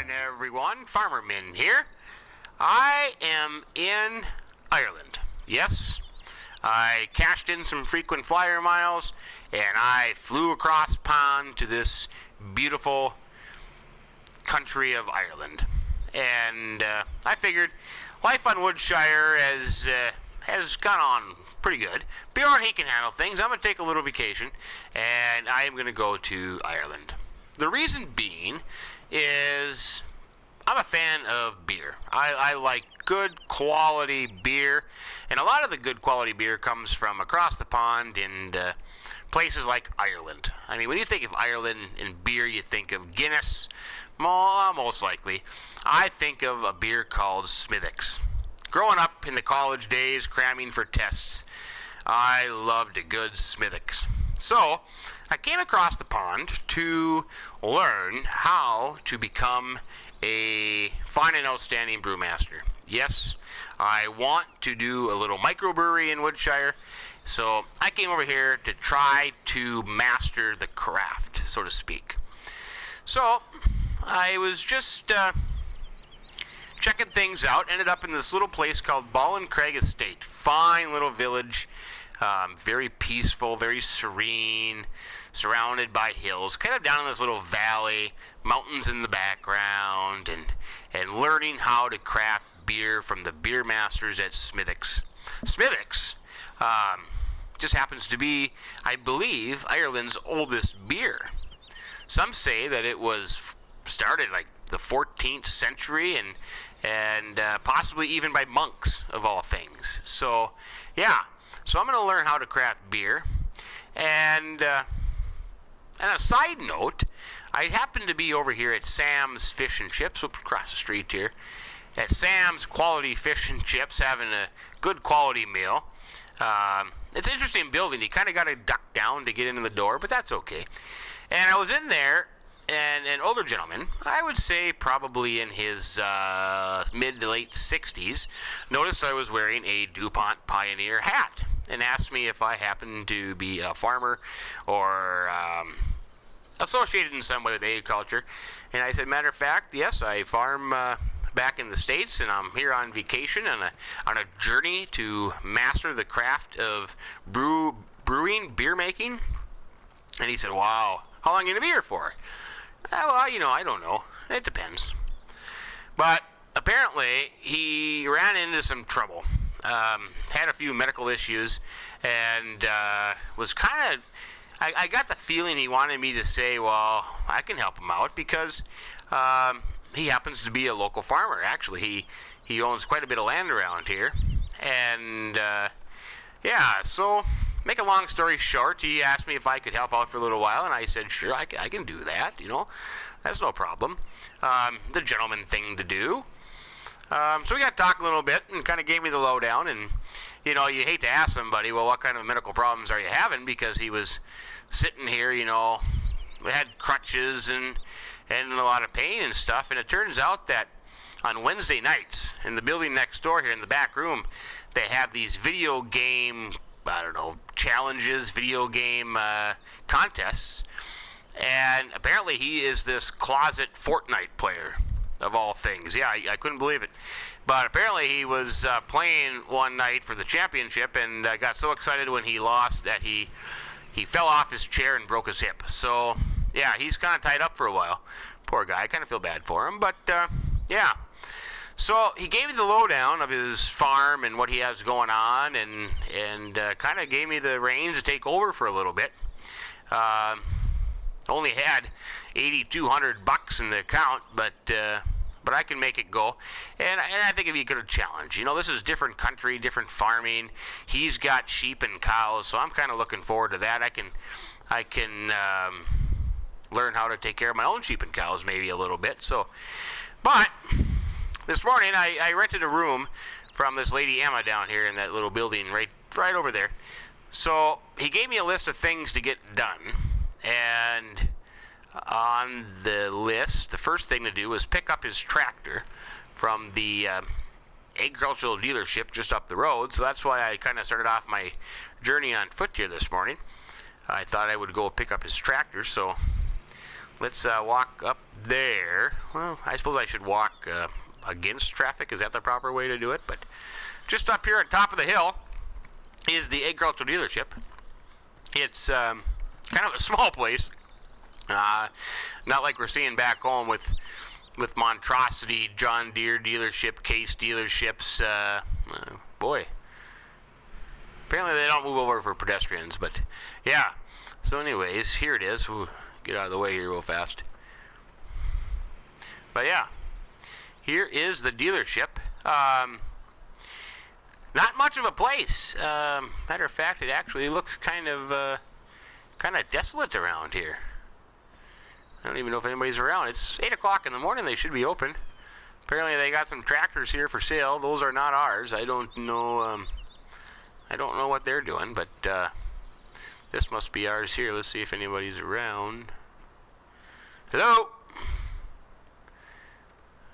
morning, everyone. Farmer Minn here. I am in Ireland. Yes, I cashed in some frequent flyer miles, and I flew across pond to this beautiful country of Ireland. And I figured life on Woodshire has gone on pretty good. Bjorn, he can handle things. I'm going to take a little vacation, and I am going to go to Ireland. The reason being is I'm a fan of beer. I like good quality beer, and a lot of the good quality beer comes from across the pond in places like Ireland. I mean, when you think of Ireland and beer, you think of Guinness, most likely. I think of a beer called Smithwick's. Growing up in the college days, cramming for tests, I loved a good Smithwick's. So, I came across the pond to learn how to become a fine and outstanding brewmaster. Yes, I want to do a little microbrewery in Woodshire, so I came over here to try to master the craft, so to speak. So, I was just checking things out, ended up in this little place called BallinCraig Estate. Fine little village, very peaceful, very serene, surrounded by hills, kind of down in this little valley, mountains in the background, and learning how to craft beer from the beer masters at Smithwick's. Smithwick's just happens to be, I believe, Ireland's oldest beer. Some say that it was started like the 14th century and possibly even by monks, of all things. So, yeah. So I'm going to learn how to craft beer. And a side note, I happen to be over here at Sam's Fish and Chips, across the street here, at Sam's Quality Fish and Chips, having a good quality meal. It's an interesting building. You kind of got to duck down to get into the door, but that's okay. And I was in there, and an older gentleman, I would say probably in his mid to late 60s, noticed I was wearing a DuPont Pioneer hat and asked me if I happened to be a farmer or associated in some way with agriculture. And I said, matter of fact, yes, I farm back in the States, and I'm here on vacation on a journey to master the craft of brewing, beer making. And he said, wow, how long are you going to be here for? Well, I don't know. It depends. But apparently, he ran into some trouble. Had a few medical issues, and was kind of... I got the feeling he wanted me to say, well, I can help him out, because he happens to be a local farmer. Actually, he owns quite a bit of land around here. And, yeah, so... Make a long story short, he asked me if I could help out for a little while, and I said, sure, I can do that, that's no problem. The gentleman thing to do. So we got talking a little bit, and kind of gave me the lowdown, and, you hate to ask somebody, well, what kind of medical problems are you having, because he was sitting here, had crutches and a lot of pain and stuff, and it turns out that on Wednesday nights, in the building next door here in the back room, they have these video game challenges, video game contests, and apparently he is this closet Fortnite player, of all things. Yeah, I couldn't believe it. But apparently he was playing one night for the championship, and got so excited when he lost that he fell off his chair and broke his hip. So, yeah, he's kind of tied up for a while. Poor guy. I kind of feel bad for him, but, yeah. So he gave me the lowdown of his farm and what he has going on, and kind of gave me the reins to take over for a little bit. Only had $8,200 in the account, but I can make it go. And I think it'd be a good challenge. This is different country, different farming. He's got sheep and cows, so I'm kind of looking forward to that. I can learn how to take care of my own sheep and cows maybe a little bit. So, but this morning, I rented a room from this lady Emma down here in that little building right over there. So he gave me a list of things to get done, and on the list, the first thing to do was pick up his tractor from the agricultural dealership just up the road. So that's why I kind of started off my journey on foot here this morning. I thought I would go pick up his tractor, so let's walk up there. Well, I suppose I should walk against traffic. Is that the proper way to do it? But just up here on top of the hill is the agricultural dealership. It's kind of a small place. Not like we're seeing back home with monstrosity John Deere dealership, Case dealerships. Boy, apparently they don't move over for pedestrians, but yeah. So anyways, here it is. Ooh, get out of the way here real fast. But yeah, here is the dealership. Not much of a place. Matter of fact, it actually looks kind of desolate around here. I don't even know if anybody's around. It's 8 o'clock in the morning. They should be open. Apparently, they got some tractors here for sale. Those are not ours. I don't know. I don't know what they're doing, but this must be ours here. Let's see if anybody's around. Hello.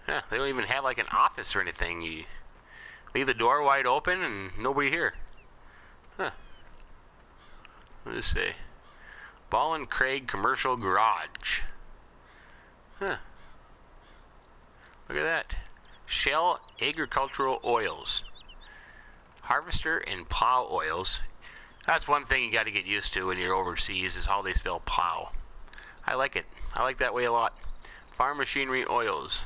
Yeah, they don't even have like an office or anything. You leave the door wide open and nobody here. Huh. Let's see. BallinCraig Commercial Garage. Huh. Look at that. Shell Agricultural Oils. Harvester and plow oils. That's one thing you got to get used to when you're overseas, is how they spell plow. I like it. I like that way a lot. Farm machinery oils.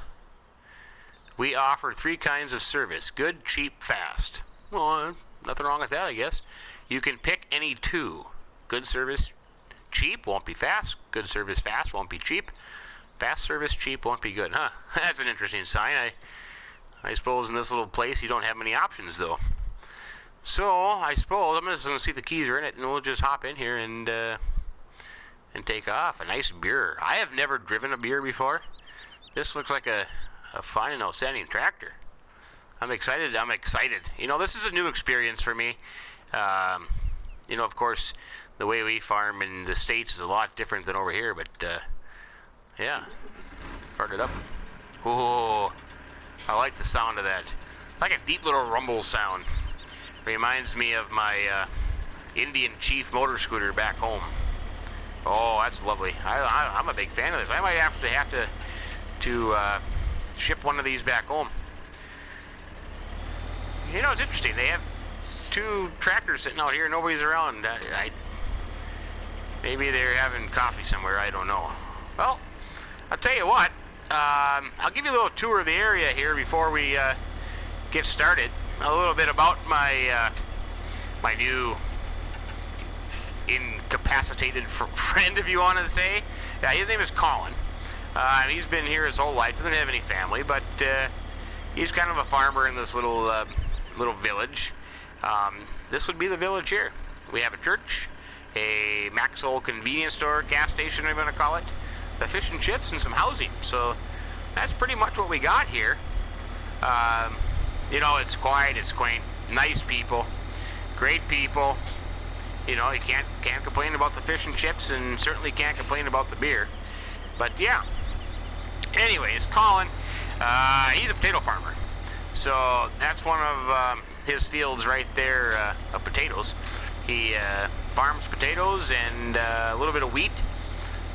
We offer 3 kinds of service. Good, cheap, fast. Well, nothing wrong with that, I guess. You can pick any 2. Good service, cheap, won't be fast. Good service, fast, won't be cheap. Fast service, cheap, won't be good. Huh, that's an interesting sign. I suppose in this little place you don't have many options, though. So, I suppose I'm just going to see if the keys are in it, and we'll just hop in here and take off. A nice beer. I have never driven a beer before. This looks like a fine and outstanding tractor. I'm excited. You know, this is a new experience for me. You know, of course, the way we farm in the States is a lot different than over here, but yeah. Start it up. Oh, I like the sound of that. Like a deep little rumble sound. Reminds me of my Indian Chief motor scooter back home. Oh, that's lovely. I'm a big fan of this. I might have to ship one of these back home. You know, it's interesting. They have 2 tractors sitting out here. Nobody's around. Maybe they're having coffee somewhere. I don't know. Well, I'll tell you what. I'll give you a little tour of the area here before we get started. A little bit about my my new incapacitated friend, if you want to say. Yeah, his name is Colin. He's been here his whole life. Doesn't have any family, but he's kind of a farmer in this little village. This would be the village here. We have a church, a Maxwell convenience store, gas station, I'm going to call it, the fish and chips, and some housing. So that's pretty much what we got here. You know, it's quiet, it's quaint, nice people, great people. You know, you can't complain about the fish and chips, and certainly can't complain about the beer. But yeah. Anyways, Colin, he's a potato farmer. So that's one of his fields right there of potatoes. He farms potatoes and a little bit of wheat,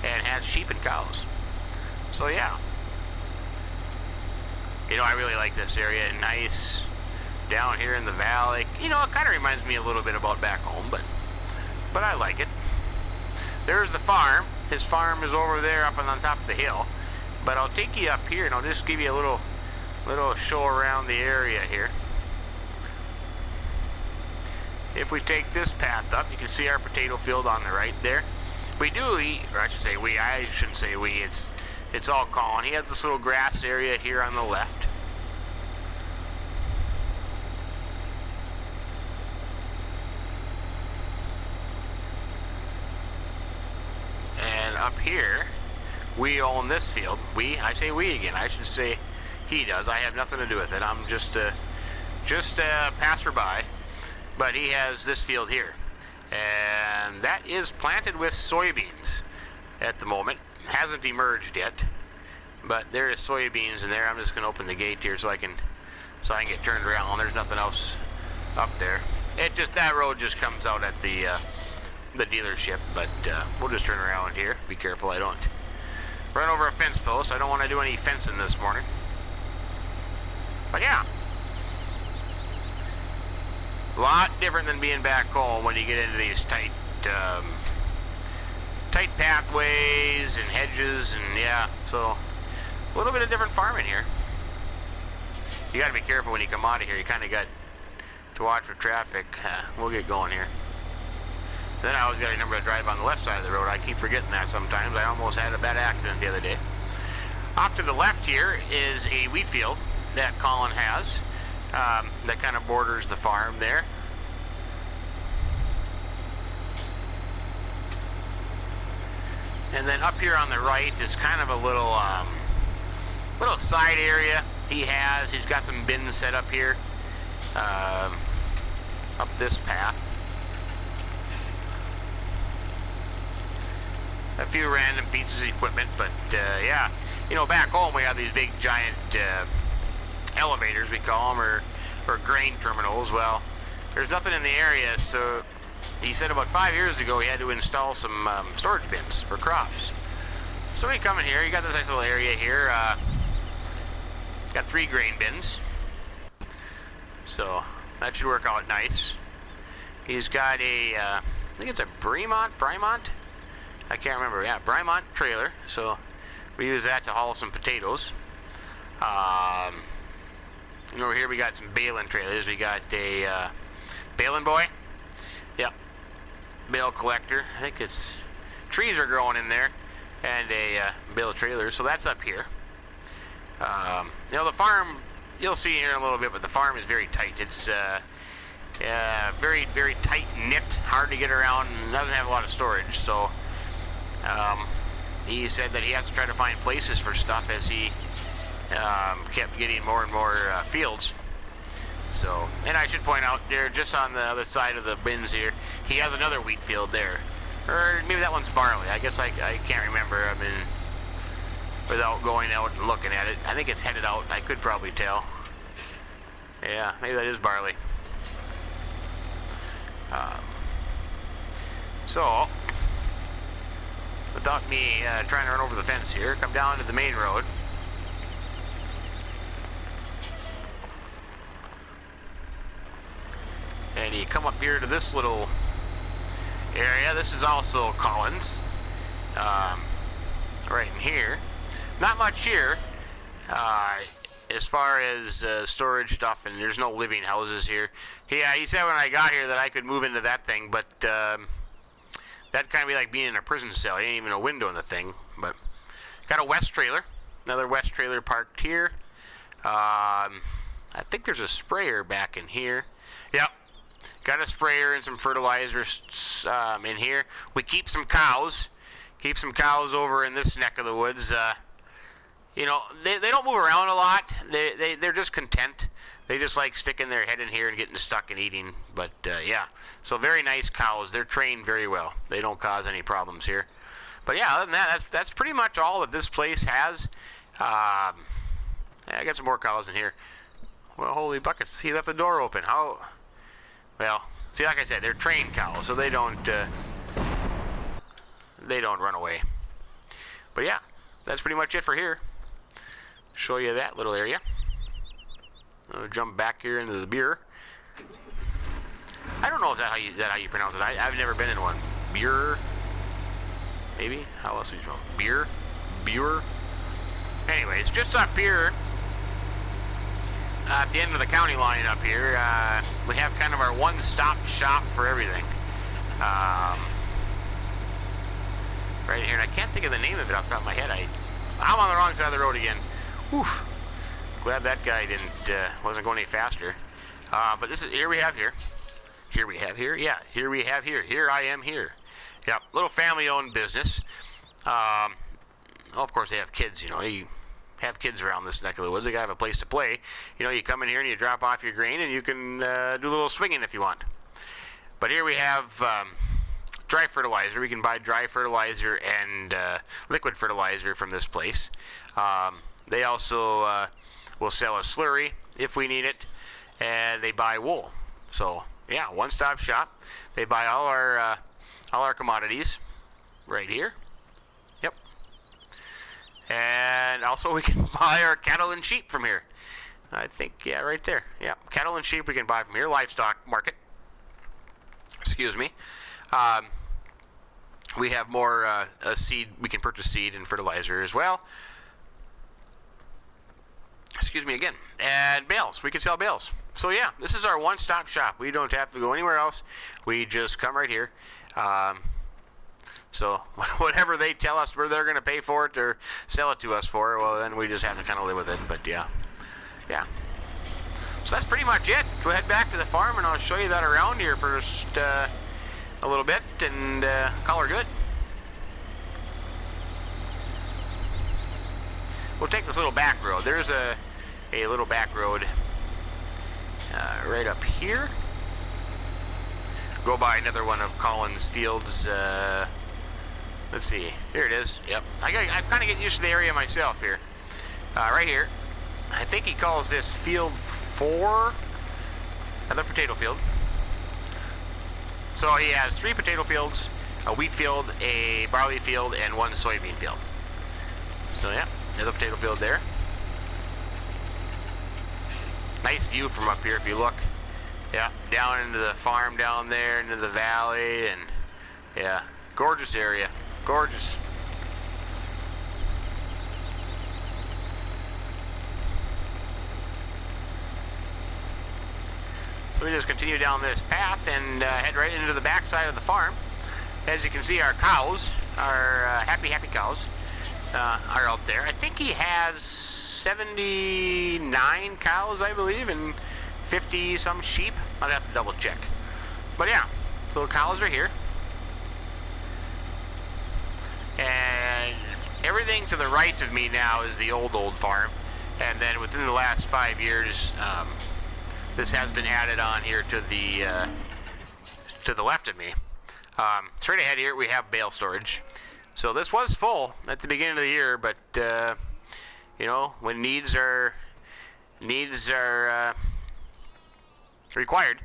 and has sheep and cows. So yeah. You know, I really like this area. Nice down here in the valley. You know, it kind of reminds me a little bit about back home, but I like it. There's the farm. His farm is over there up on top of the hill. But I'll take you up here and I'll just give you a little show around the area here. If we take this path up, you can see our potato field on the right there. We do eat, or I should say we, I shouldn't say we, it's all Colin. He has this little grass area here on the left. And up here, we own this field. We, I say we again, I should say he does. I have nothing to do with it. I'm just a passerby. But he has this field here. And that is planted with soybeans at the moment. Hasn't emerged yet. But there is soybeans in there. I'm just going to open the gate here so I can get turned around. There's nothing else up there. That road just comes out at the dealership, but we'll just turn around here. Be careful I don't run over a fence post. I don't want to do any fencing this morning. But yeah. A lot different than being back home when you get into these tight pathways and hedges, and yeah, so a little bit of different farming here. You got to be careful when you come out of here. You kind of got to watch for traffic. We'll get going here. Then I always got to remember to drive on the left side of the road. I keep forgetting that sometimes. I almost had a bad accident the other day. Off to the left here is a wheat field that Colin has. That kind of borders the farm there. And then up here on the right is kind of a little side area he has. He's got some bins set up here, up this path. A few random pieces of equipment, but yeah, you know, back home we have these big giant elevators, we call them, or grain terminals. Well, there's nothing in the area, so he said about 5 years ago he had to install some storage bins for crops. So when you come in here, you got this nice little area here. Got 3 grain bins, so that should work out nice. He's got a, I think it's a Bremont? I can't remember. Yeah, Bremont trailer. So we use that to haul some potatoes. And over here we got some baling trailers. We got a baling boy. Yep. Bale collector. I think it's trees are growing in there, and a bale trailer. So that's up here. You know, the farm, you'll see here in a little bit, but the farm is very tight. It's very, very tight knit, hard to get around, and doesn't have a lot of storage. So he said that he has to try to find places for stuff as he kept getting more and more fields. So, and I should point out there, just on the other side of the bins here, he has another wheat field there. Or maybe that one's barley. I guess I can't remember. I mean, without going out and looking at it. I think it's headed out. I could probably tell. Yeah, maybe that is barley. So, without me trying to run over the fence here, come down to the main road. And you come up here to this little area. This is also Colin's. Right in here. Not much here. As far as storage stuff, and there's no living houses here. He said when I got here that I could move into that thing, but that'd kind of be like being in a prison cell. There ain't even a window in the thing. But got a West trailer. Another West trailer parked here. I think there's a sprayer back in here. Yep. Got a sprayer and some fertilizer in here. We keep some cows. Keep some cows over in this neck of the woods. You know, they don't move around a lot. They're just content. They just like sticking their head in here and getting stuck and eating. But yeah, so very nice cows. They're trained very well. They don't cause any problems here. But yeah, other than that, that's pretty much all that this place has. Yeah, I got some more cows in here. Well, holy buckets! He left the door open. How? Well, see, like I said, they're trained cows, so they don't run away. But yeah, that's pretty much it for here. Show you that little area. I'll jump back here into the beer. I don't know if that's how you pronounce it. I've never been in one. Beer, maybe. How else would you spell beer? Beer. Anyway, it's just up here at the end of the county line up here. We have kind of our one-stop shop for everything. Right here, and I can't think of the name of it off the top of my head. I'm on the wrong side of the road again. Whew. Glad that guy wasn't going any faster. But this is, here we have here. Here we have here. Yeah, here we have here. Here I am here. Yeah, little family-owned business. Well, of course, they have kids, you know. You have kids around this neck of the woods. They got to have a place to play. You know, you come in here and you drop off your grain, and you can do a little swinging if you want. But here we have dry fertilizer. We can buy dry fertilizer and liquid fertilizer from this place. They also will sell a slurry if we need it, and they buy wool. So yeah, one-stop shop. They buy all our commodities right here. Yep. And also we can buy our cattle and sheep from here. I think, yeah, right there. Yeah, cattle and sheep we can buy from here. Livestock market. Excuse me. We have more seed. We can purchase seed and fertilizer as well. Excuse me again. And bales. We can sell bales. So yeah, this is our one-stop shop. We don't have to go anywhere else. We just come right here. So whatever they tell us where they're going to pay for it or sell it to us for, well, then we just have to kind of live with it. But yeah. So that's pretty much it. We'll head back to the farm and I'll show you that around here first a little bit and call her good. We'll take this little back road. There's a little back road right up here. Go by another one of Colin's fields. Let's see. Here it is. Yep. I kind of get used to the area myself here. Right here. I think he calls this field 4. Another potato field. So he has 3 potato fields, a wheat field, a barley field, and 1 soybean field. So yeah, another potato field there. Nice view from up here if you look. Yeah, down into the farm down there, into the valley, and yeah, gorgeous area. Gorgeous. So we just continue down this path and head right into the back side of the farm. As you can see, our cows, our happy cows, are out there. I think he has 79 cows, I believe, and 50 some sheep. I'd have to double check. But yeah, so the cows are here. And everything to the right of me now is the old farm. And then within the last 5 years, this has been added on here to the left of me. Straight ahead here we have bale storage. So this was full at the beginning of the year, but you know, when needs are required,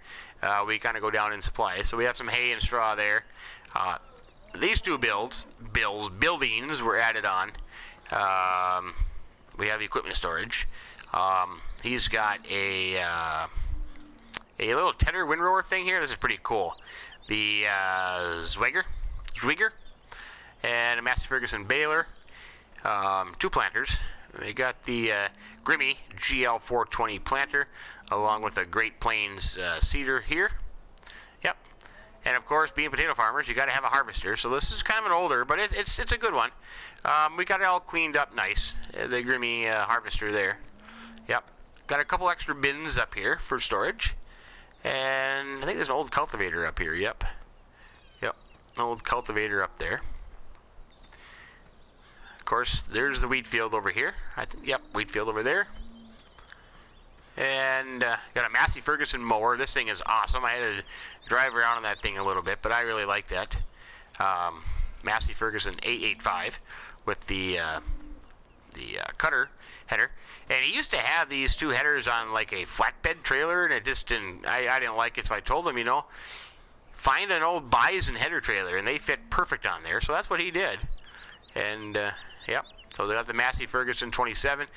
we kind of go down in supply. So we have some hay and straw there. These 2 buildings were added on. We have equipment storage. He's got a little tedder windrower thing here. This is pretty cool. The Zweiger, and a Massey Ferguson baler. 2 planters. They got the Grimmy GL420 planter, along with a Great Plains seeder here. Yep. And of course, being potato farmers, you got to have a harvester. So this is kind of an older, but it's a good one. We got it all cleaned up nice. The Grimmy harvester there. Yep. Got a couple extra bins up here for storage. And I think there's an old cultivator up here. Yep. An old cultivator up there. Of course, there's the wheat field over here. Wheat field over there. And got a Massey Ferguson mower. This thing is awesome. I had to drive around on that thing a little bit, but I really like that. Massey Ferguson 885 with the cutter header. And he used to have these 2 headers on like a flatbed trailer, and it just didn't. I didn't like it, so I told him, you know, find an old bison header trailer, and they fit perfect on there. So that's what he did. And yep. So they got the Massey Ferguson 27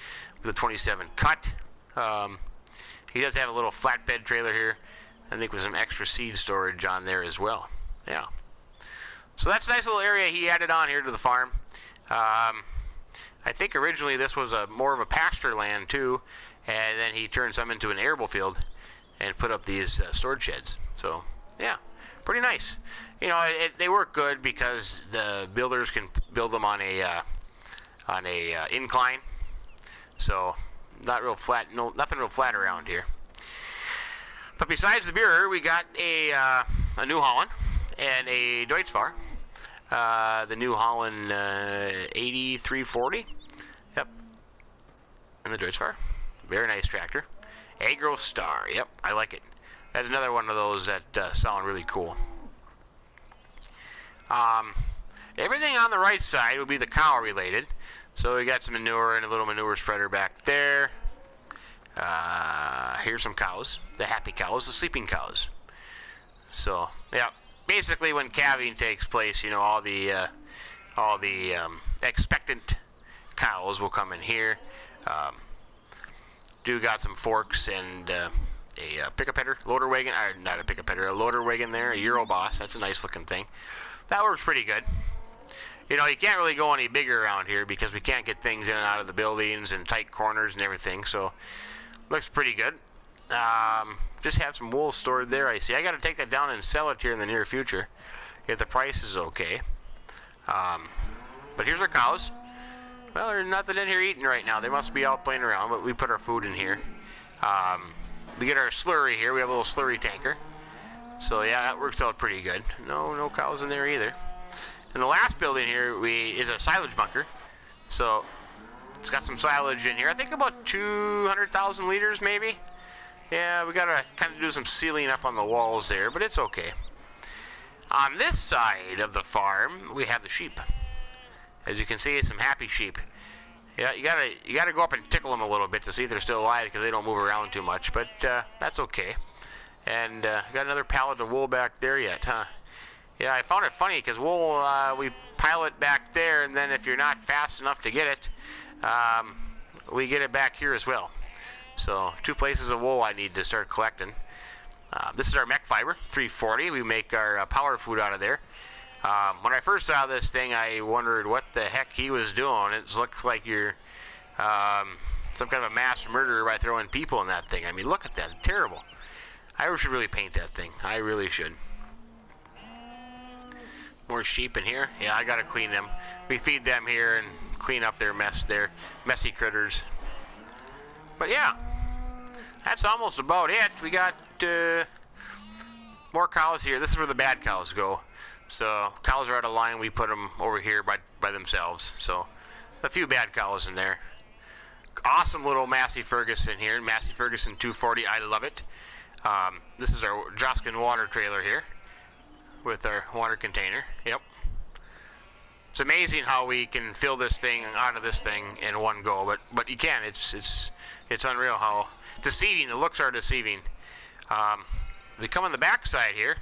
with a 27 cut. He does have a little flatbed trailer here, I think with some extra seed storage on there as well. Yeah. So that's a nice little area he added on here to the farm. I think originally this was more of a pasture land too, and then he turned some into an arable field and put up these storage sheds. So yeah, pretty nice. You know, they work good because the builders can build them on a incline. So not real flat, nothing real flat around here. But besides the beer, we got a New Holland and a Deutschfahrer. The New Holland 8340. Yep. And the Deutschfahrer. Very nice tractor. Agro Star. Yep, I like it. That's another one of those that sound really cool. Everything on the right side will be the cow related. So we got some manure and a little manure spreader back there. Here's some cows. The happy cows, the sleeping cows. So, yeah. Basically, when calving takes place, you know, all the expectant cows will come in here. Do got some forks and a pickup header, loader wagon, or not a pickup header, a loader wagon there, a Euroboss. That's a nice looking thing. That works pretty good. You know, you can't really go any bigger around here because we can't get things in and out of the buildings and tight corners and everything, so looks pretty good. Just have some wool stored there, I see. I got to take that down and sell it here in the near future if the price is okay. But here's our cows. Well, there's nothing in here eating right now. They must be out playing around, but we put our food in here. We get our slurry here. We have a little slurry tanker. So yeah, that works out pretty good. No cows in there either. And the last building here is a silage bunker. So it's got some silage in here. I think about 200,000 liters maybe. Yeah, we gotta kind of do some sealing up on the walls there, but it's okay. On this side of the farm, we have the sheep. As you can see, some happy sheep. Yeah, you gotta go up and tickle them a little bit to see if they're still alive because they don't move around too much, but that's okay. And got another pallet of wool back there yet, huh? Yeah, I found it funny because wool, we pile it back there, and then if you're not fast enough to get it, we get it back here as well. So 2 places of wool I need to start collecting. This is our mech fiber, 340. We make our power food out of there. When I first saw this thing, I wondered what the heck he was doing. It looks like you're some kind of a mass murderer by throwing people in that thing. I mean, look at that. It's terrible. I should really paint that thing. I really should. More sheep in here. Yeah, I got to clean them. We feed them here and clean up their mess, their messy critters. But yeah, that's almost about it. We got more cows here. This is where the bad cows go. So cows are out of line. We put them over here by themselves. So a few bad cows in there. Awesome little Massey Ferguson here. Massey Ferguson 240. I love it. This is our Joskin water trailer here with our water container. Yep. It's amazing how we can fill this thing out of this thing in one go, but you can. It's unreal how deceiving the looks are. Deceiving. We come on the back side here.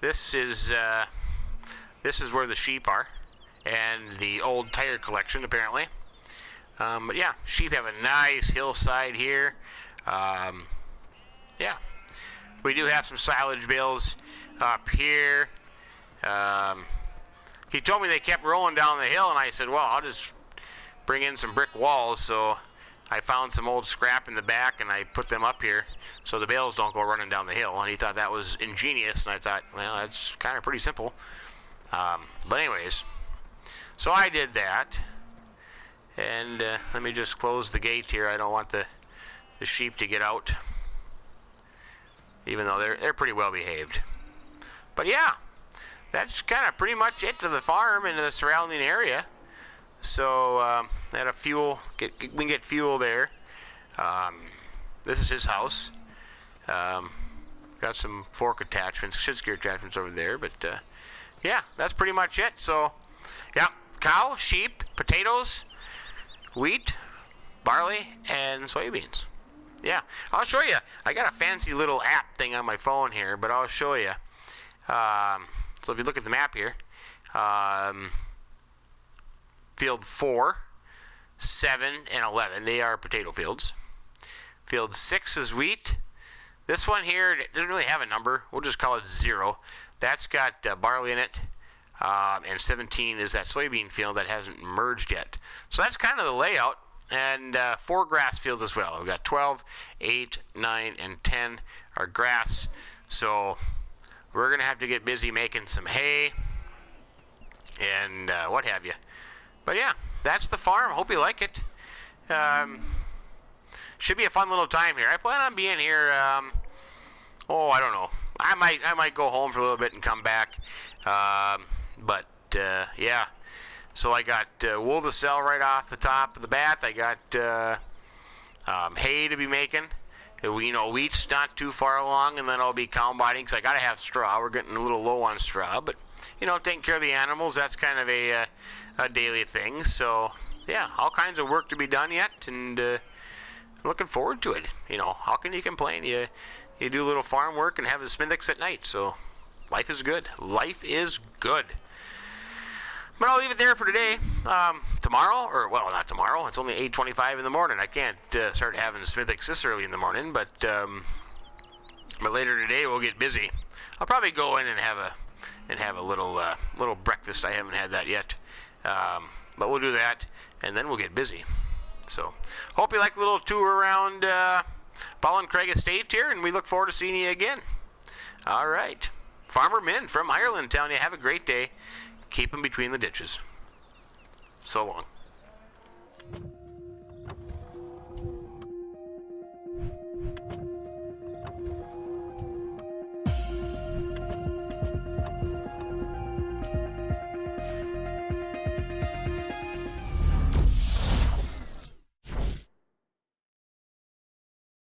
This is where the sheep are, and the old tire collection apparently. But yeah, sheep have a nice hillside here. Yeah, we do have some silage bales up here. He told me they kept rolling down the hill, and I said, well, I'll just bring in some brick walls. So I found some old scrap in the back, and I put them up here so the bales don't go running down the hill. And he thought that was ingenious, and I thought, well, that's kind of pretty simple. But anyways, so I did that. And let me just close the gate here. I don't want the sheep to get out, even though they're pretty well behaved. But yeah, that's kind of pretty much it to the farm and the surrounding area. So at a fuel, we can get fuel there. This is his house. Got some fork attachments, skid steer attachments over there. But yeah, that's pretty much it. So yeah, cow, sheep, potatoes, wheat, barley, and soybeans. Yeah, I'll show you. I got a fancy little app thing on my phone here, but I'll show you. So if you look at the map here, field 4, 7, and 11, they are potato fields. Field 6 is wheat. This one here doesn't really have a number. We'll just call it 0. That's got barley in it. And 17 is that soybean field that hasn't merged yet. So that's kind of the layout. And 4 grass fields as well. We've got 12, 8, 9, and 10 are grass. So we're going to have to get busy making some hay and what have you. But yeah, that's the farm. Hope you like it. Should be a fun little time here. I plan on being here, I don't know. I might go home for a little bit and come back. But yeah. So I got wool to sell right off the top of the bat. I got hay to be making. Wheat's not too far along, and then I'll be combining because I got to have straw. We're getting a little low on straw, but taking care of the animals, that's kind of a daily thing. So yeah, all kinds of work to be done yet, and looking forward to it. How can you complain? You do a little farm work and have the Smithix at night. So life is good. Life is good. But I'll leave it there for today. Tomorrow, or well, not tomorrow. It's only 8:25 in the morning. I can't start having Smithwick's this early in the morning, but later today we'll get busy. I'll probably go in and have a little breakfast. I haven't had that yet, but we'll do that, and then we'll get busy. So, hope you like the little tour around BallinCraig Estate here, and we look forward to seeing you again. All right. Farmer Minn from Ireland telling you have a great day. Keep them between the ditches. So long.